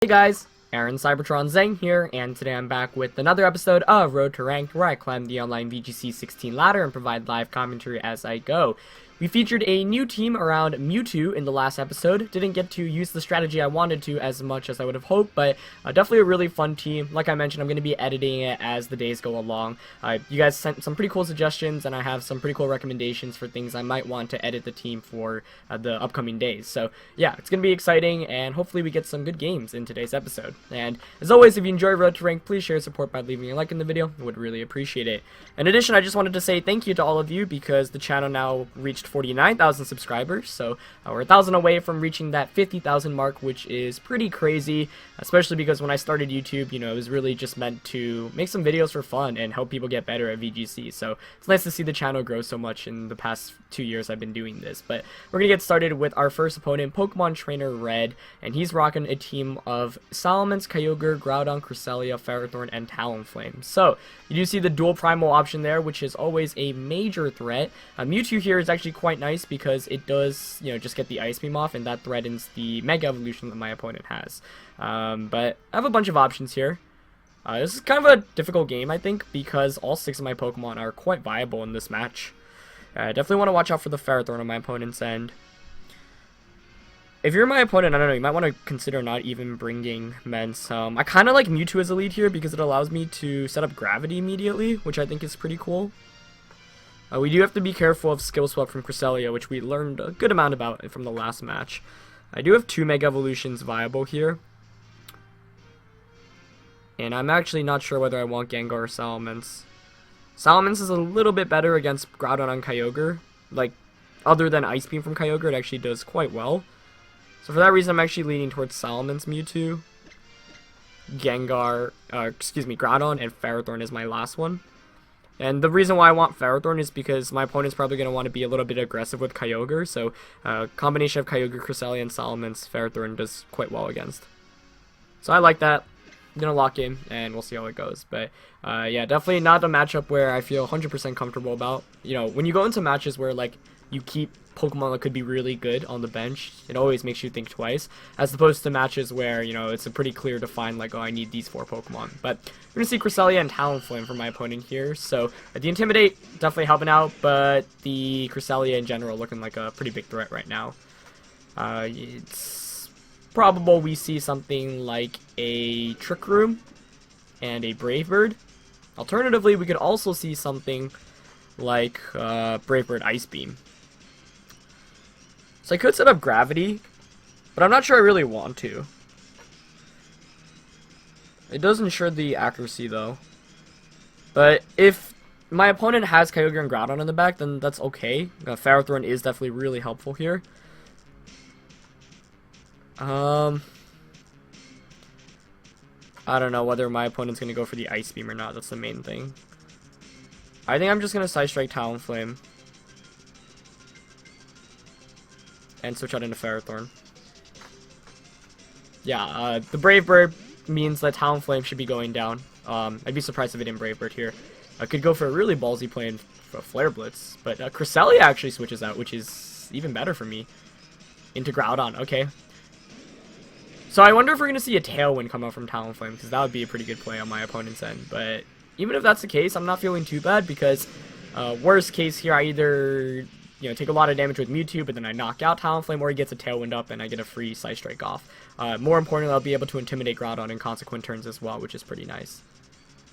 Hey guys, Aaron Cybertron Zeng here, and today I'm back with another episode of Road to Ranked, where I climb the online VGC 16 ladder and provide live commentary as I go. We featured a new team around Mewtwo in the last episode. Didn't get to use the strategy I wanted to as much as I would have hoped, but definitely a really fun team. Like I mentioned, I'm going to be editing it as the days go along. You guys sent some pretty cool suggestions, and I have some pretty cool recommendations for things I might want to edit the team for the upcoming days. So yeah, it's going to be exciting, and hopefully we get some good games in today's episode. And as always, if you enjoy Road to Rank, please share your support by leaving a like in the video. I would really appreciate it. In addition, I just wanted to say thank you to all of you because the channel now reached 49,000 subscribers, so we're 1,000 away from reaching that 50,000 mark, which is pretty crazy, especially because when I started YouTube, it was really just meant to make some videos for fun and help people get better at VGC, so it's nice to see the channel grow so much in the past 2 years I've been doing this. But we're gonna get started with our first opponent, Pokemon Trainer Red, and he's rocking a team of Salamence, Kyogre, Groudon, Cresselia, Ferrothorn, and Talonflame. So you do see the dual primal option there, which is always a major threat. Mewtwo here is actually quite nice because it does, just get the Ice Beam off, and that threatens the Mega Evolution that my opponent has. But I have a bunch of options here. This is kind of a difficult game, I think, because all 6 of my Pokemon are quite viable in this match. I definitely want to watch out for the Ferrothorn on my opponent's end. If you're my opponent, I don't know, you might want to consider not even bringing Mence. I kind of like Mewtwo as a lead here because it allows me to set up Gravity immediately, which I think is pretty cool. We do have to be careful of Skill Swap from Cresselia, which we learned a good amount about from the last match. I do have 2 Mega Evolutions viable here. And I'm actually not sure whether I want Gengar or Salamence. Salamence is a little bit better against Groudon and Kyogre. Like, other than Ice Beam from Kyogre, it actually does quite well. So for that reason, I'm actually leaning towards Salamence Mewtwo. Groudon and Ferrothorn is my last one. And the reason why I want Ferrothorn is because my opponent's probably going to want to be a little bit aggressive with Kyogre, so combination of Kyogre, Cresselia, and Salamence, Ferrothorn does quite well against. So I like that. I'm going to lock in, and we'll see how it goes. But yeah, definitely not a matchup where I feel 100% comfortable about. When you go into matches where, like, you keep Pokemon that could be really good on the bench, it always makes you think twice, as opposed to matches where, it's a pretty clear defined, like, oh, I need these 4 Pokemon. But we're going to see Cresselia and Talonflame from my opponent here, so the Intimidate definitely helping out, but the Cresselia in general looking like a pretty big threat right now. It's probable we see something like a Trick Room and a Brave Bird. Alternatively, we could also see something like Brave Bird Ice Beam. So I could set up Gravity, but I'm not sure I really want to. It does ensure the accuracy, though. But if my opponent has Kyogre and Groudon in the back, then that's okay. Ferrothorn is definitely really helpful here. I don't know whether my opponent's going to go for the Ice Beam or not. That's the main thing. I think I'm just going to Side Strike Talonflame and switch out into Ferrothorn. Yeah, the Brave Bird means that Talonflame should be going down. I'd be surprised if it didn't Brave Bird here. I could go for a really ballsy play for a Flare Blitz, but Cresselia actually switches out, which is even better for me. Into Groudon, okay. So I wonder if we're going to see a Tailwind come out from Talonflame, because that would be a pretty good play on my opponent's end. But even if that's the case, I'm not feeling too bad, because worst case here, I either take a lot of damage with Mewtwo, but then I knock out Talonflame, or he gets a Tailwind up and I get a free Side Strike off. More importantly, I'll be able to Intimidate Groudon in consequent turns as well, which is pretty nice.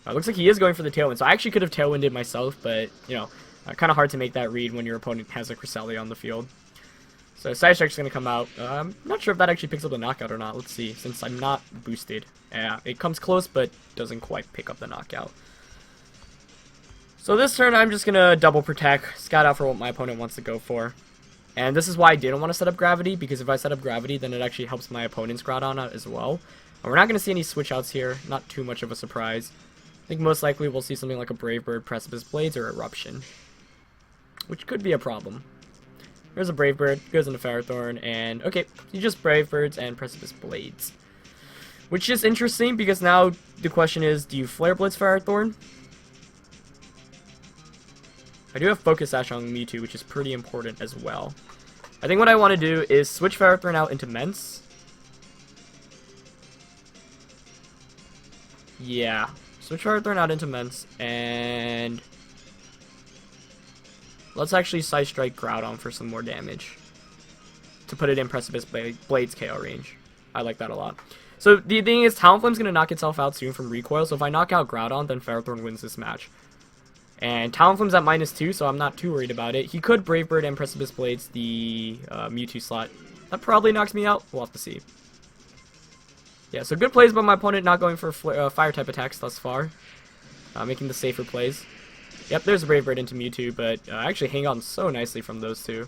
Looks like he is going for the Tailwind, so I actually could have Tailwinded myself, but, kind of hard to make that read when your opponent has a Cresselia on the field. So Side Strike's going to come out. I'm not sure if that actually picks up the knockout or not. Let's see, since I'm not boosted. Yeah, it comes close, but doesn't quite pick up the knockout. So this turn, I'm just going to double protect, scout out for what my opponent wants to go for. And this is why I didn't want to set up Gravity, because if I set up Gravity, then it actually helps my opponent's Groudon out as well. We're not going to see any switch outs here, not too much of a surprise. I think most likely we'll see something like a Brave Bird, Precipice Blades, or Eruption, which could be a problem. There's a Brave Bird, goes into Ferrothorn, and okay, you just Brave Birds and Precipice Blades. Which is interesting, because now the question is, do you Flare Blitz Ferrothorn? I do have Focus Sash on Mewtwo, which is pretty important as well. I think what I want to do is switch Ferrothorn out into Mence. Yeah. Switch Fire Thorn out into Mence, and let's actually Side Strike Groudon for some more damage to put it in Precipice Blade's KO range. I like that a lot. So the thing is, Talonflame's gonna knock itself out soon from recoil, so if I knock out Groudon, then Ferrothorn wins this match. And Talonflame's at -2, so I'm not too worried about it. He could Brave Bird and Precipice Blades the Mewtwo slot. That probably knocks me out. We'll have to see. Yeah, so good plays by my opponent, not going for fire type attacks thus far. Making the safer plays. Yep, there's a Brave Bird into Mewtwo, but actually hang on so nicely from those two.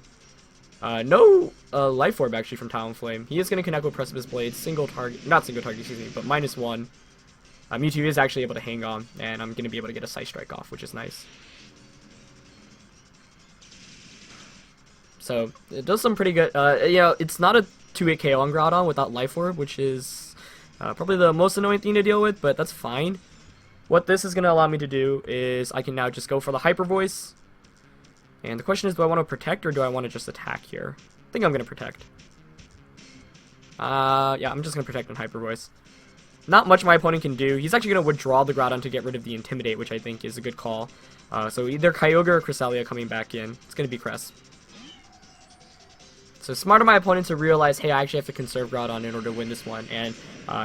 No Life Orb actually from Talonflame. He is going to connect with Precipice Blade, single target, not single target, excuse me, but -1. Mewtwo is actually able to hang on, and I'm going to be able to get a Side Strike off, which is nice. So, it does some pretty good, you know, it's not a 2-hit KO on Groudon without Life Orb, which is probably the most annoying thing to deal with, but that's fine. What this is going to allow me to do is I can now just go for the Hyper Voice. And the question is, do I want to protect or do I want to just attack here? I think I'm going to protect. Yeah, I'm just going to protect and Hyper Voice. Not much my opponent can do. He's actually going to withdraw the Groudon to get rid of the Intimidate, which I think is a good call. So either Kyogre or Cresselia coming back in. It's going to be Cress. So smart of my opponent to realize, hey, I actually have to conserve Groudon in order to win this one. And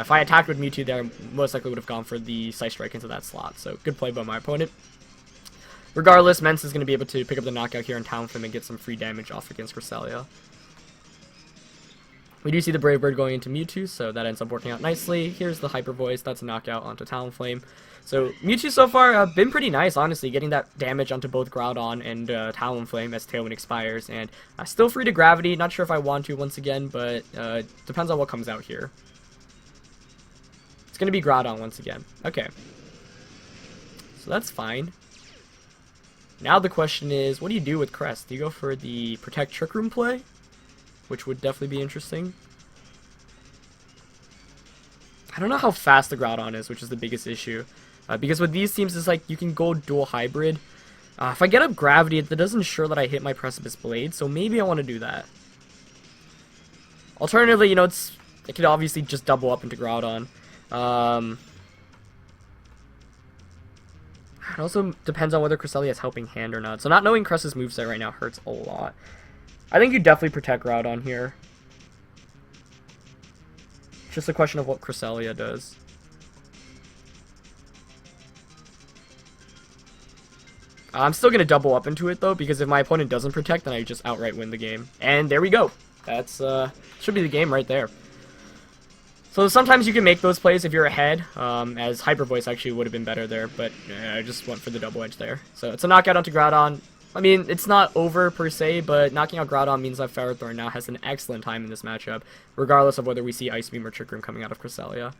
if I attacked with Mewtwo there, I most likely would have gone for the Side Strike into that slot. So good play by my opponent. Regardless, Mence is going to be able to pick up the knockout here in Talonflame and get some free damage off against Cresselia. We do see the Brave Bird going into Mewtwo, so that ends up working out nicely. Here's the Hyper Voice, that's a knockout onto Talonflame. So Mewtwo so far been pretty nice, honestly, getting that damage onto both Groudon and Talonflame as Tailwind expires. And still free to Gravity, not sure if I want to once again, but depends on what comes out here. It's going to be Groudon once again. Okay. So that's fine. Now the question is, what do you do with Crest? Do you go for the Protect Trick Room play? Which would definitely be interesting. I don't know how fast the Groudon is, which is the biggest issue. Because with these teams, it's like you can go dual hybrid. If I get up Gravity, that doesn't ensure that I hit my Precipice Blade, so maybe I want to do that. Alternatively, you know, it could obviously just double up into Groudon. It also depends on whether Cresselia is helping hand or not. So not knowing Cress's moveset right now hurts a lot. I think you definitely protect Groudon here. It's just a question of what Cresselia does. I'm still going to double up into it though, because if my opponent doesn't protect, then I just outright win the game. And there we go. That's should be the game right there. So sometimes you can make those plays if you're ahead, as Hyper Voice actually would have been better there, but I just went for the double edge there. So it's a knockout onto Groudon. I mean, it's not over per se, but knocking out Groudon means that Ferrothorn now has an excellent time in this matchup, regardless of whether we see Ice Beam or Trick Room coming out of Cresselia.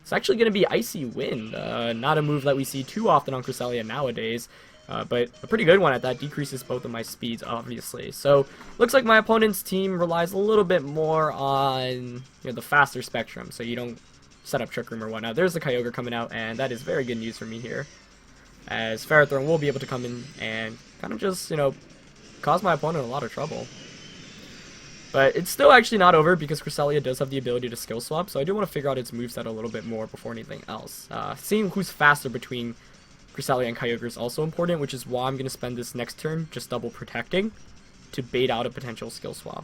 It's actually going to be Icy Wind, not a move that we see too often on Cresselia nowadays. But a pretty good one at that. Decreases both of my speeds, obviously. So, looks like my opponent's team relies a little bit more on the faster spectrum, so you don't set up Trick Room or whatnot. There's the Kyogre coming out, and that is very good news for me here, as Ferrothorn will be able to come in and kind of just, cause my opponent a lot of trouble. But it's still actually not over, because Cresselia does have the ability to skill swap, so I do want to figure out its moveset a little bit more before anything else. Seeing who's faster between Cresselia and Kyogre is also important, which is why I'm going to spend this next turn just double protecting to bait out a potential skill swap.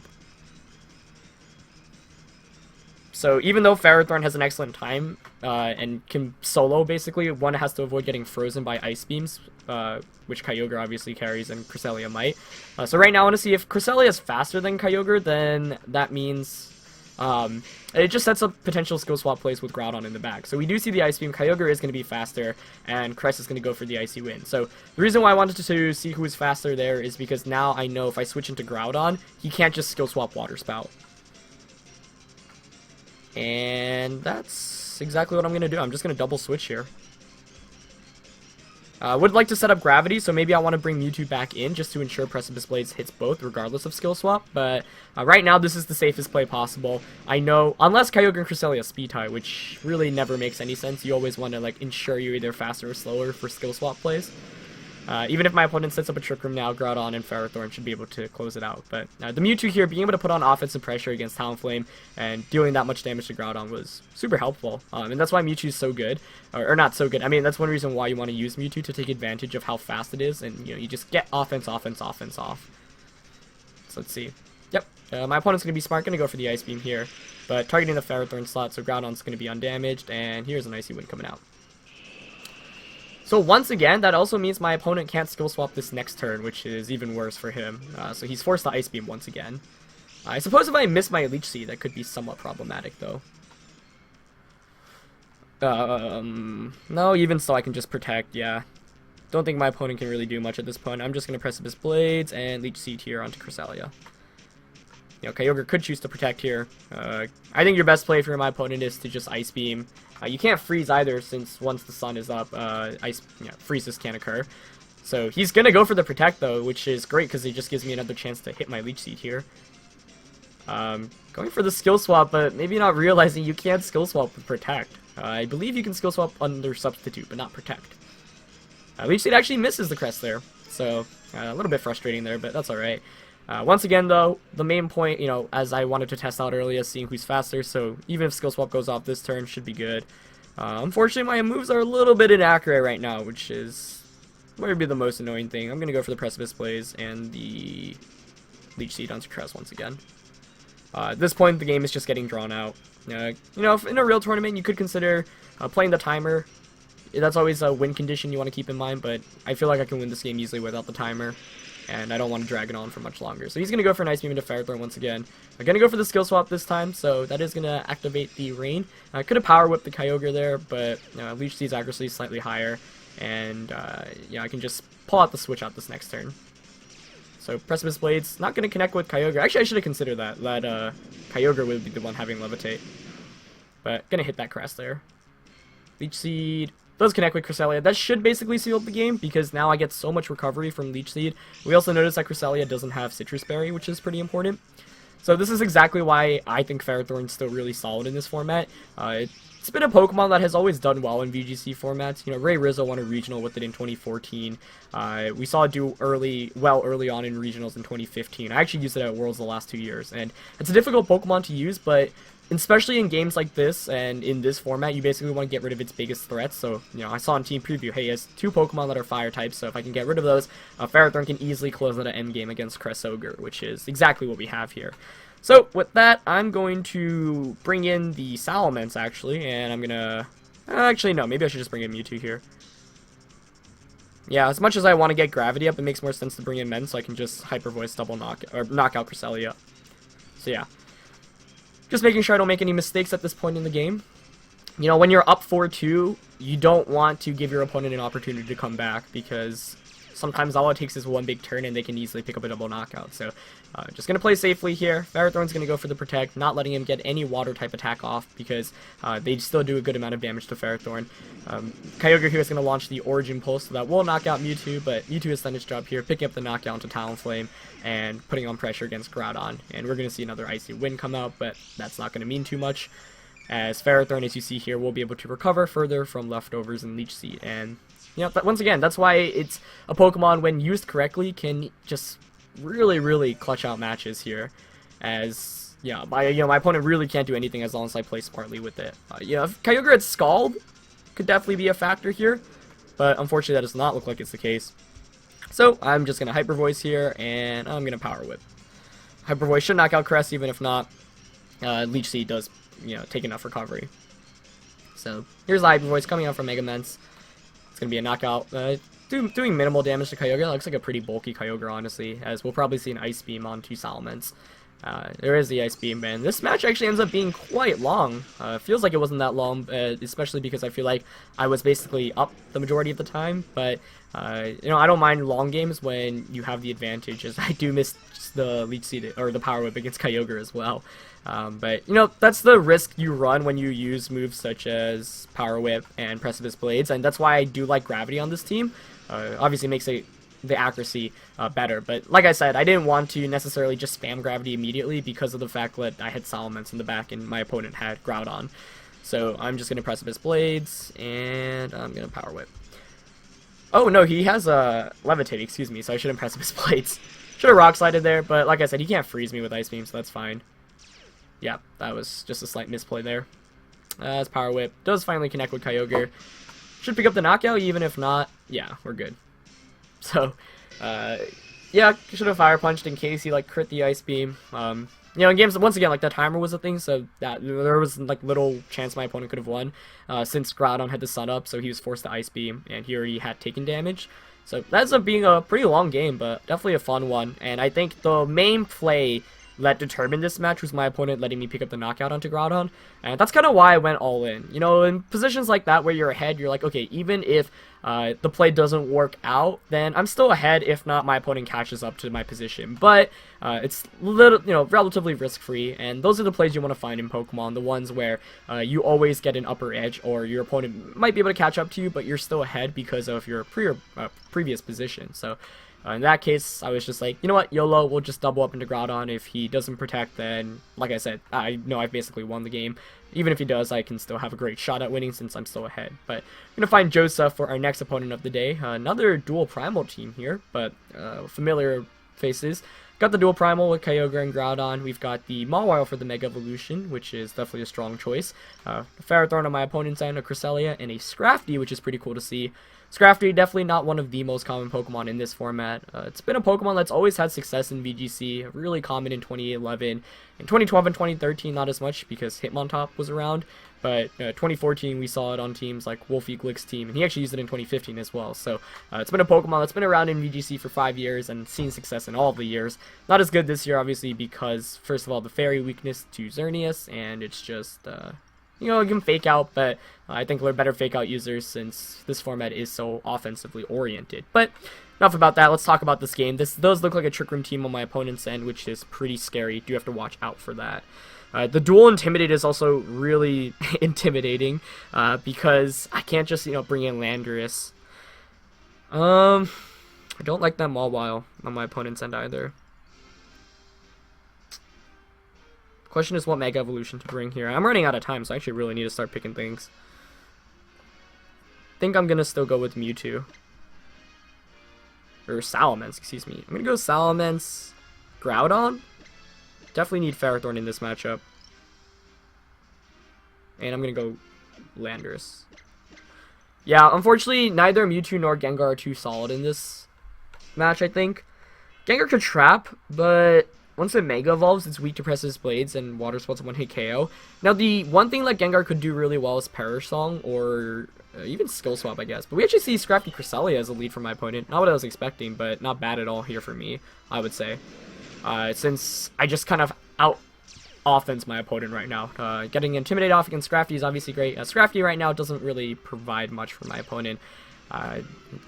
So even though Ferrothorn has an excellent time and can solo, basically, one has to avoid getting frozen by Ice Beams, which Kyogre obviously carries and Cresselia might. So right now I want to see if Cresselia is faster than Kyogre, then that means it just sets up potential skill swap plays with Groudon in the back. So we do see the Ice Beam. Kyogre is going to be faster, and Cress is going to go for the Icy Wind. So the reason why I wanted to see who is faster there is because now I know if I switch into Groudon, he can't just skill swap Water Spout. And that's exactly what I'm going to do. I'm just going to double switch here. I would like to set up Gravity, so maybe I want to bring Mewtwo back in just to ensure Precipice Blades hits both, regardless of skill swap. But right now, this is the safest play possible. I know, unless Kyogre and Cresselia speed tie, which really never makes any sense. You always want to ensure you're either faster or slower for skill swap plays. Even if my opponent sets up a Trick Room now, Groudon and Ferrothorn should be able to close it out. But the Mewtwo here, being able to put on offensive pressure against Talonflame and dealing that much damage to Groudon was super helpful. And that's why Mewtwo is so good. Or not so good. I mean, that's one reason why you want to use Mewtwo, to take advantage of how fast it is. And, you just get offense off. So let's see. Yep. My opponent's going to be smart, going to go for the Ice Beam here. But targeting the Ferrothorn slot, so Groudon's going to be undamaged. And here's an Icy Wind coming out. So once again, that also means my opponent can't skill swap this next turn, which is even worse for him. So he's forced to Ice Beam once again. I suppose if I miss my Leech Seed, that could be somewhat problematic, though. No, even so, I can just Protect, yeah. Don't think my opponent can really do much at this point. I'm just going to Precipice Blades and Leech Seed here onto Cresselia. Kyogre could choose to Protect here. I think your best play for my opponent is to just Ice Beam. You can't freeze either, since once the sun is up, freezes can't occur. So he's going to go for the Protect, though, which is great because it just gives me another chance to hit my Leech Seed here. Going for the Skill Swap, but maybe not realizing you can't Skill Swap with Protect. I believe you can Skill Swap under Substitute, but not Protect. Leech Seed actually misses the Crest there, so a little bit frustrating there, but that's alright. Once again, though, the main point, as I wanted to test out earlier, seeing who's faster, so even if Skill Swap goes off this turn, should be good. Unfortunately, my moves are a little bit inaccurate right now, which is maybe the most annoying thing. I'm going to go for the Precipice Blaze and the Leech Seed onto Crest once again. At this point, the game is just getting drawn out. If in a real tournament, you could consider playing the timer. That's always a win condition you want to keep in mind, but I feel like I can win this game easily without the timer. And I don't want to drag it on for much longer. So he's going to go for an Ice Beam into Ferrothorn once again. I'm going to go for the Skill Swap this time, so that is going to activate the Rain. I could have Power Whipped the Kyogre there, but Leech Seed's accuracy is slightly higher. And I can just pull out the Switch out this next turn. So Precipice Blade's not going to connect with Kyogre. Actually, I should have considered that Kyogre would be the one having Levitate. But going to hit that Crest there. Leech Seed does connect with Cresselia. That should basically seal up the game, because now I get so much recovery from Leech Seed. We also notice that Cresselia doesn't have Citrus Berry, which is pretty important. So this is exactly why I think Ferrothorn's still really solid in this format. It's been a Pokemon that has always done well in VGC formats. Ray Rizzo won a regional with it in 2014. We saw it do early on in regionals in 2015. I actually used it at Worlds the last 2 years, and it's a difficult Pokemon to use, but especially in games like this and in this format, you basically want to get rid of its biggest threats. So, I saw in Team Preview, hey, he has 2 Pokemon that are Fire types, so if I can get rid of those, Ferrothorn can easily close out an endgame against Cresselia, which is exactly what we have here. So, with that, I'm going to bring in the Salamence, actually, and I'm gonna... actually, no, maybe I should just bring in Mewtwo here. Yeah, as much as I want to get Gravity up, it makes more sense to bring in Men, so I can just Hyper Voice double knock out Cresselia. So, yeah. Just making sure I don't make any mistakes at this point in the game. When you're up 4-2, you don't want to give your opponent an opportunity to come back, because sometimes all it takes is one big turn and they can easily pick up a double knockout. So, just going to play safely here. Ferrothorn's going to go for the Protect, not letting him get any water type attack off, because they still do a good amount of damage to Ferrothorn. Kyogre here is going to launch the Origin Pulse, so that will knock out Mewtwo, but Mewtwo has done its job here, picking up the knockdown into Talonflame and putting on pressure against Groudon. And we're going to see another Icy Wind come out, but that's not going to mean too much, as Ferrothorn, as you see here, will be able to recover further from leftovers and Leech Seed. And once again, that's why it's a Pokemon, when used correctly, can just really clutch out matches here. As my opponent really can't do anything as long as I play smartly with it. If Kyogre had Scald, could definitely be a factor here, but unfortunately that does not look like it's the case. So I'm just gonna Hyper Voice here, and I'm gonna Power Whip. Hyper Voice should knock out Crest, even if not, Leech Seed does take enough recovery. So here's the Hyper Voice coming out from Mega Mence. It's going to be a knockout, doing minimal damage to Kyogre. That looks like a pretty bulky Kyogre, honestly, as we'll probably see an Ice Beam onto Salamence. There is the Ice Beam, and this match actually ends up being quite long. Feels like it wasn't that long, especially because I feel like I was basically up the majority of the time, but I don't mind long games when you have the advantage, as I do miss the Leech Seed, or the Power Whip against Kyogre as well. But, that's the risk you run when you use moves such as Power Whip and Precipice Blades, and that's why I do like Gravity on this team. Obviously makes the accuracy better, but like I said, I didn't want to necessarily just spam Gravity immediately because of the fact that I had Salamence in the back and my opponent had Groudon. So I'm just going to Precipice Blades, and I'm going to Power Whip. Oh, no, he has Levitate, excuse me, so I shouldn't press his blades. Should have Rock Slided there, but like I said, he can't freeze me with Ice Beam, so that's fine. Yeah, that was just a slight misplay there. That's Power Whip. Does finally connect with Kyogre. Should pick up the knockout, even if not, yeah, we're good. So, yeah, should have Fire Punched in case he, like, crit the Ice Beam. You know, in games, once again, like, the timer was a thing, so that there was, like, little chance my opponent could have won, since Groudon had the Sun Up, so he was forced to Ice Beam, and he already had taken damage. So, that ends up being a pretty long game, but definitely a fun one, and I think the main play that determined this match was my opponent letting me pick up the knockout onto Groudon, and that's kind of why I went all in. You know, in positions like that where you're ahead, you're like, okay, even if the play doesn't work out, then I'm still ahead if not my opponent catches up to my position. But it's relatively risk-free, and those are the plays you want to find in Pokemon, the ones where you always get an upper edge, or your opponent might be able to catch up to you, but you're still ahead because of your previous position. So in that case, I was just like, you know what, YOLO, we'll just double up into Groudon. If he doesn't protect, then, like I said, I know I've basically won the game. Even if he does, I can still have a great shot at winning since I'm still ahead. But I'm going to find Joseph for our next opponent of the day. Another dual Primal team here, but familiar faces. Got the dual Primal with Kyogre and Groudon. We've got the Mawile for the Mega Evolution, which is definitely a strong choice. A Ferrothorn on my opponent's end, a Cresselia, and a Scrafty, which is pretty cool to see. Scrafty, definitely not one of the most common Pokemon in this format. It's been a Pokemon that's always had success in VGC, really common in 2011. In 2012 and 2013, not as much because Hitmontop was around, but 2014 we saw it on teams like Wolfie Glick's team, and he actually used it in 2015 as well. So it's been a Pokemon that's been around in VGC for 5 years and seen success in all of the years. Not as good this year, obviously, because first of all, the Fairy weakness to Xerneas, and it's just you know, you can fake out, but I think we're better fake out users since this format is so offensively oriented. But enough about that. Let's talk about this game. This does look like a Trick Room team on my opponent's end, which is pretty scary. Do have to watch out for that. The dual Intimidate is also really intimidating because I can't just, you know, bring in Landorus. I don't like that Mawile on my opponent's end either. Question is what Mega Evolution to bring here. I'm running out of time, so I actually really need to start picking things. I think I'm going to still go with Mewtwo. Or Salamence, excuse me. I'm going to go Salamence, Groudon. Definitely need Ferrothorn in this matchup. And I'm going to go Landorus. Yeah, unfortunately, neither Mewtwo nor Gengar are too solid in this match, I think. Gengar could trap, but once it Mega Evolves, it's weak to Press's Blades and Water Spell's 1-hit KO. Now, the one thing that Gengar could do really well is Perish Song, or even Skill Swap, I guess. But we actually see Scrafty Cresselia as a lead for my opponent. Not what I was expecting, but not bad at all here for me, I would say. Since I just kind of out-offense my opponent right now. Getting Intimidate off against Scrafty is obviously great. Scrafty right now doesn't really provide much for my opponent.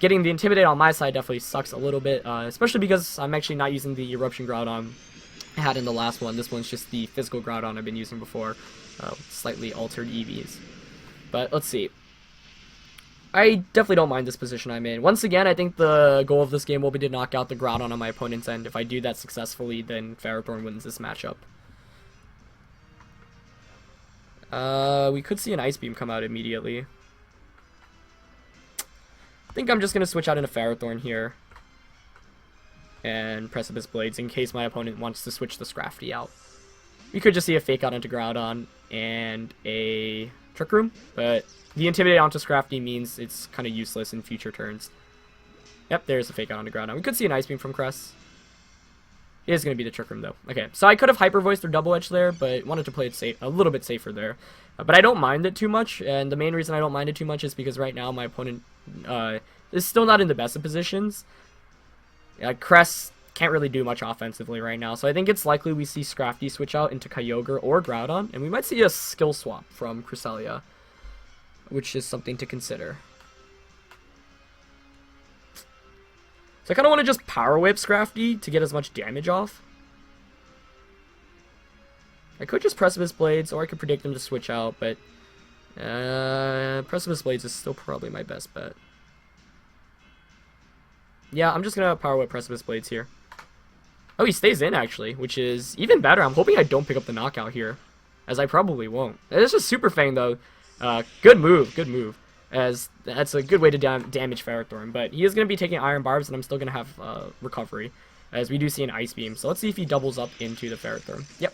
Getting the Intimidate on my side definitely sucks a little bit, especially because I'm actually not using the Eruption Groudon I had in the last one. This one's just the physical Groudon I've been using before, slightly altered EVs. But let's see. I definitely don't mind this position I'm in. Once again, I think the goal of this game will be to knock out the Groudon on my opponent's end. If I do that successfully, then Ferrothorn wins this matchup. We could see an Ice Beam come out immediately. I think I'm just going to switch out into Ferrothorn here. And Precipice Blades in case my opponent wants to switch the Scrafty out. We could just see a Fake Out into Groudon and a Trick Room, but the Intimidate onto Scrafty means it's kind of useless in future turns. Yep, there's a Fake Out onto Groudon. We could see an Ice Beam from Cress. It is going to be the Trick Room, though. Okay, so I could have Hyper Voiced or Double Edge there, but wanted to play it safe, a little bit safer there. But I don't mind it too much, and the main reason I don't mind it too much is because right now my opponent is still not in the best of positions. Cress can't really do much offensively right now, so I think it's likely we see Scrafty switch out into Kyogre or Groudon, and we might see a skill swap from Cresselia, which is something to consider. So I kind of want to just Power Whip Scrafty to get as much damage off. I could just Precipice Blades, or I could predict them to switch out, but Precipice Blades is still probably my best bet. Yeah, I'm just going to Power Whip Precipice Blades here. Oh, he stays in, actually, which is even better. I'm hoping I don't pick up the knockout here, as I probably won't. It's just Super Fang, though. Good move, good move. as that's a good way to damage Ferrothorn. But he is going to be taking Iron Barbs, and I'm still going to have recovery, as we do see an Ice Beam. So let's see if he doubles up into the Ferrothorn. Yep.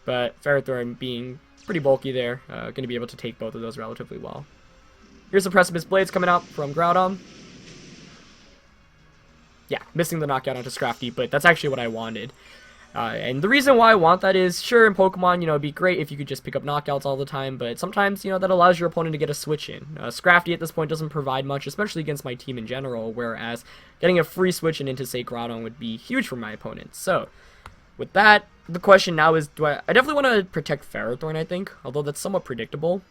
But Ferrothorn being pretty bulky there, going to be able to take both of those relatively well. Here's the Precipice Blades coming out from Groudon. Yeah, missing the knockout onto Scrafty, but that's actually what I wanted. And the reason why I want that is, sure, in Pokemon, you know, it'd be great if you could just pick up knockouts all the time, but sometimes, you know, that allows your opponent to get a switch in. Scrafty at this point doesn't provide much, especially against my team in general, whereas getting a free switch in into, say, Groudon would be huge for my opponent. So, with that, the question now is, I definitely want to protect Ferrothorn, I think, although that's somewhat predictable.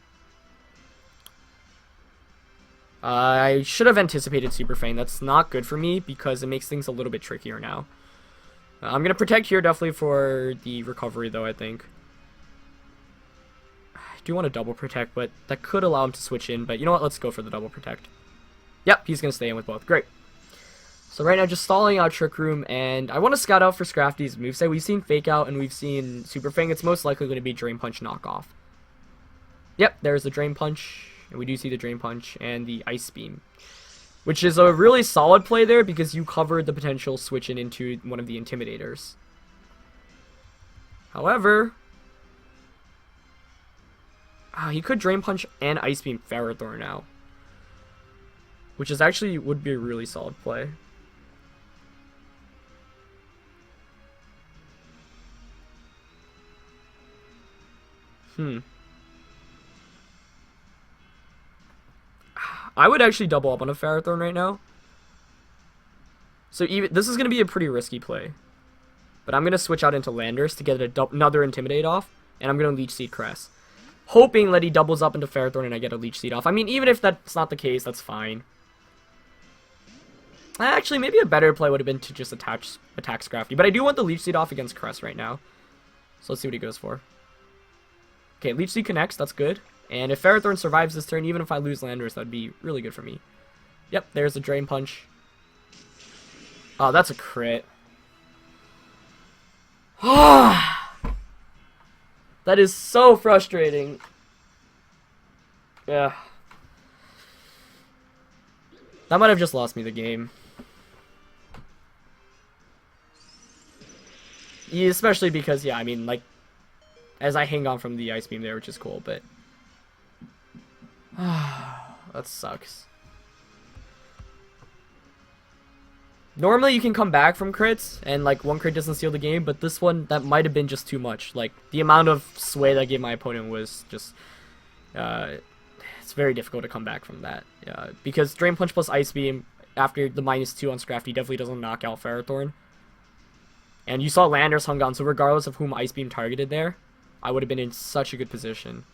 I should have anticipated Super Fang. That's not good for me because it makes things a little bit trickier now. I'm going to protect here definitely for the recovery, though, I think. I do want to double protect, but that could allow him to switch in. But you know what? Let's go for the double protect. Yep, he's going to stay in with both. Great. So right now, just stalling out Trick Room, and I want to scout out for Scrafty's moveset. We've seen Fake Out, and we've seen Super Fang. It's most likely going to be Drain Punch knockoff. Yep, there's the Drain Punch. And we do see the Drain Punch and the Ice Beam, which is a really solid play there because you covered the potential switching into one of the Intimidators. However, he could Drain Punch and Ice Beam Ferrothorn now, which is actually would be a really solid play. I would actually double up on a Ferrothorn right now. So even this is going to be a pretty risky play. But I'm going to switch out into Landorus to get another Intimidate off. And I'm going to Leech Seed Crest, hoping that he doubles up into Ferrothorn and I get a Leech Seed off. I mean, even if that's not the case, that's fine. Actually, maybe a better play would have been to just attack Scrafty. But I do want the Leech Seed off against Crest right now. So let's see what he goes for. Okay, Leech Seed connects. That's good. And if Ferrothorn survives this turn, even if I lose Landorus, that would be really good for me. Yep, there's the Drain Punch. Oh, that's a crit. That is so frustrating. Yeah. That might have just lost me the game. Yeah, especially because, yeah, I mean, like, as I hang on from the Ice Beam there, which is cool, but... that sucks. Normally you can come back from crits, and like one crit doesn't seal the game, but this one, that might have been just too much. Like, the amount of sway that I gave my opponent was just, it's very difficult to come back from that. Because Drain Punch plus Ice Beam, after the -2 on Scrafty, definitely doesn't knock out Ferrothorn. And you saw Landorus hung on, so regardless of whom Ice Beam targeted there, I would have been in such a good position.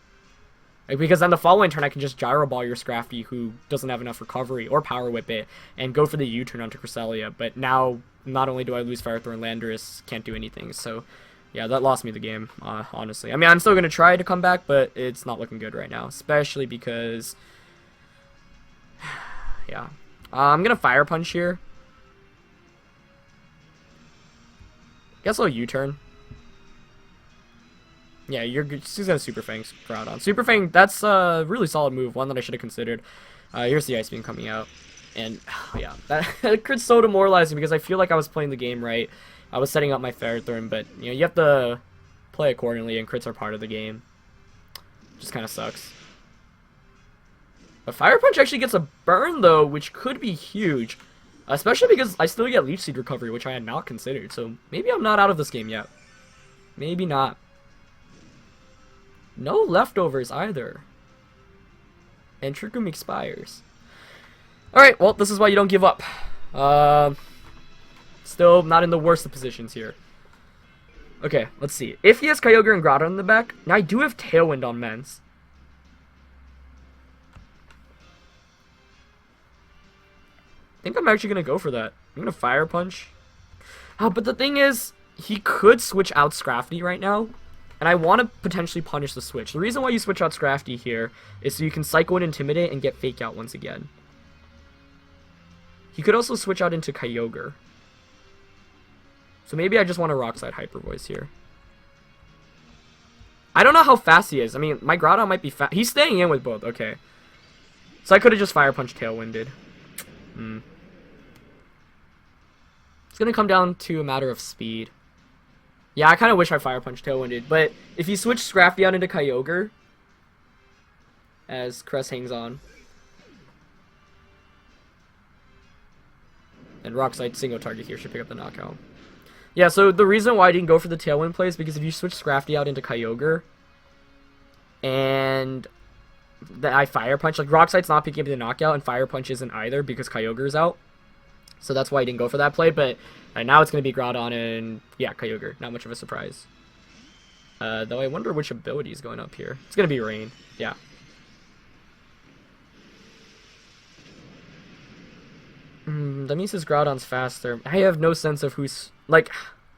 Because then the following turn I can just Gyro Ball your Scrafty who doesn't have enough recovery, or Power Whip it, and go for the U-turn onto Cresselia. But now, not only do I lose Ferrothorn, Landorus can't do anything. So, yeah, that lost me the game, honestly. I mean, I'm still going to try to come back, but it's not looking good right now. Especially because... yeah. I'm going to Fire Punch here. Guess I'll U-turn. Yeah, she's gonna Super Fang Groudon. Super Fang, that's a really solid move, one that I should have considered. Here's the Ice Beam coming out. And, yeah, that crit's so demoralizing because I feel like I was playing the game right. I was setting up my Ferrothorn, but, you know, you have to play accordingly, and crits are part of the game. Just kind of sucks. But Fire Punch actually gets a burn, though, which could be huge. Especially because I still get Leech Seed recovery, which I had not considered. So, maybe I'm not out of this game yet. Maybe not. No leftovers either. And Trick Room expires. Alright, well, this is why you don't give up. Still not in the worst of positions here. Okay, let's see. If he has Kyogre and Groudon in the back, now I do have Tailwind on Mens. I think I'm actually going to go for that. I'm going to Fire Punch. But the thing is, he could switch out Scrafty right now. And I want to potentially punish the switch. The reason why you switch out Scrafty here is so you can Psycho and Intimidate and get Fake Out once again. He could also switch out into Kyogre. So maybe I just want to Rock Slide Hyper Voice here. I don't know how fast he is. I mean, my Groudon might be fast. He's staying in with both. Okay. So I could have just Fire Punch Tailwinded. It's gonna come down to a matter of speed. Yeah, I kind of wish I Fire Punch Tailwinded, but if you switch Scrafty out into Kyogre, as Cress hangs on, and Rock Slide single target here should pick up the knockout. Yeah, so the reason why I didn't go for the Tailwind play is because if you switch Scrafty out into Kyogre, and I Fire Punch, like Rock Slide's not picking up the knockout, and Fire Punch isn't either because Kyogre's out. So that's why I didn't go for that play, but now it's going to be Groudon and, yeah, Kyogre. Not much of a surprise. Though I wonder which ability is going up here. It's going to be Rain, yeah. That means his Groudon's faster. I have no sense of who's... Like,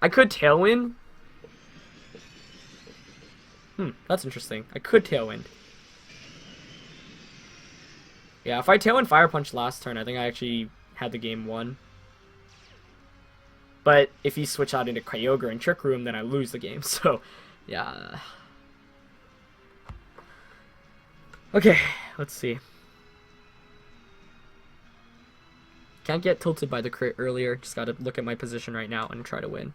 I could Tailwind. That's interesting. I could Tailwind. Yeah, if I Tailwind Fire Punch last turn, I think I actually had the game won. But if he switch out into Kyogre and Trick Room, then I lose the game. So, yeah. Okay, let's see. Can't get tilted by the crit earlier. Just gotta look at my position right now and try to win.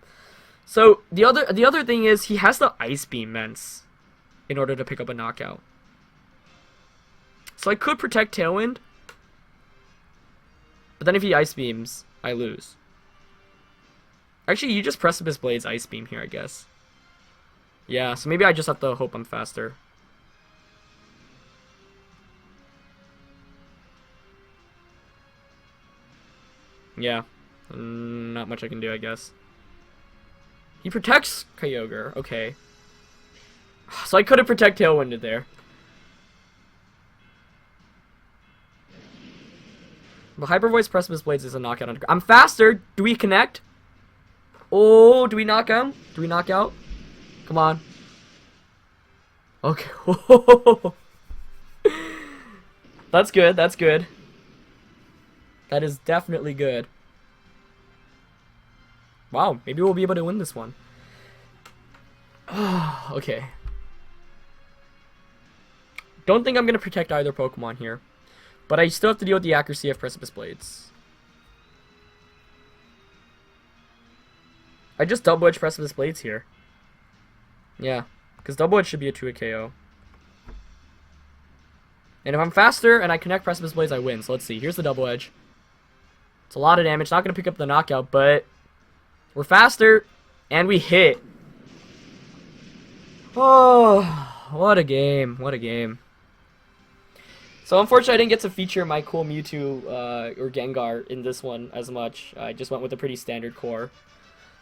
So the other thing is he has the Ice Beam Mence in order to pick up a knockout. So I could protect Tailwind, but then if he Ice Beams, I lose. Actually, you just Precipice Blades Ice Beam here, I guess. Yeah, so maybe I just have to hope I'm faster. Yeah, not much I can do, I guess. He protects Kyogre, okay. So I could have Protect Tailwinded there. But Hyper Voice Precipice Blades is a knockout on... I'm faster! Do we connect? Oh, do we knock out? Do we knock out? Come on. Okay. That's good, that's good. That is definitely good. Wow, maybe we'll be able to win this one. Okay. Don't think I'm going to protect either Pokemon here. But I still have to deal with the accuracy of Precipice Blades. I just Double Edge Precipice Blades here. Yeah, because Double Edge should be a 2-hit KO. And if I'm faster and I connect Precipice Blades, I win. So let's see. Here's the Double Edge. It's a lot of damage. Not going to pick up the knockout, but we're faster. And we hit. Oh, what a game. What a game. So unfortunately, I didn't get to feature my cool Mewtwo or Gengar in this one as much. I just went with a pretty standard core.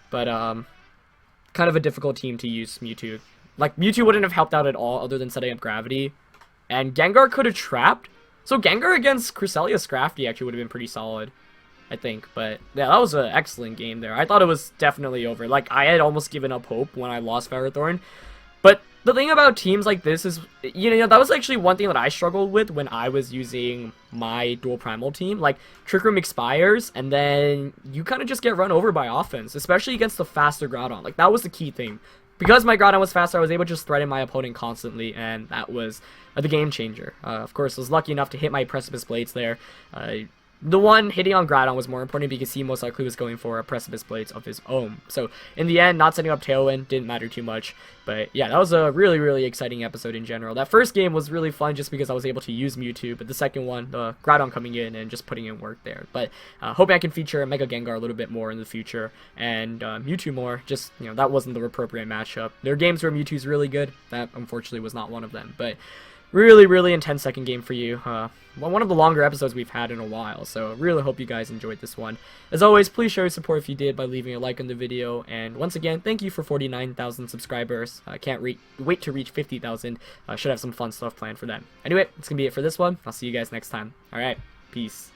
But kind of a difficult team to use Mewtwo. Like, Mewtwo wouldn't have helped out at all other than setting up Gravity. And Gengar could have trapped. So Gengar against Cresselia Scrafty actually would have been pretty solid, I think. But yeah, that was an excellent game there. I thought it was definitely over. Like, I had almost given up hope when I lost Ferrothorn. But the thing about teams like this is, you know, that was actually one thing that I struggled with when I was using my dual primal team. Like, Trick Room expires, and then you kind of just get run over by offense, especially against the faster Groudon. Like, that was the key thing. Because my Groudon was faster, I was able to just threaten my opponent constantly, and that was the game changer. Of course, I was lucky enough to hit my Precipice Blades there. The one hitting on Groudon was more important because he most likely was going for a Precipice Blades of his own. So, in the end, not setting up Tailwind didn't matter too much. But, yeah, that was a really, really exciting episode in general. That first game was really fun just because I was able to use Mewtwo. But the second one, the Groudon coming in and just putting in work there. But, hoping I can feature Mega Gengar a little bit more in the future. And Mewtwo more. Just, you know, that wasn't the appropriate matchup. There are games where Mewtwo's really good. That, unfortunately, was not one of them. But really, really intense second game for you. One of the longer episodes we've had in a while, so really hope you guys enjoyed this one. As always, please show your support if you did by leaving a like on the video, and once again, thank you for 49,000 subscribers. I can't wait to reach 50,000. Should have some fun stuff planned for them. Anyway, that's gonna be it for this one. I'll see you guys next time. Alright, peace.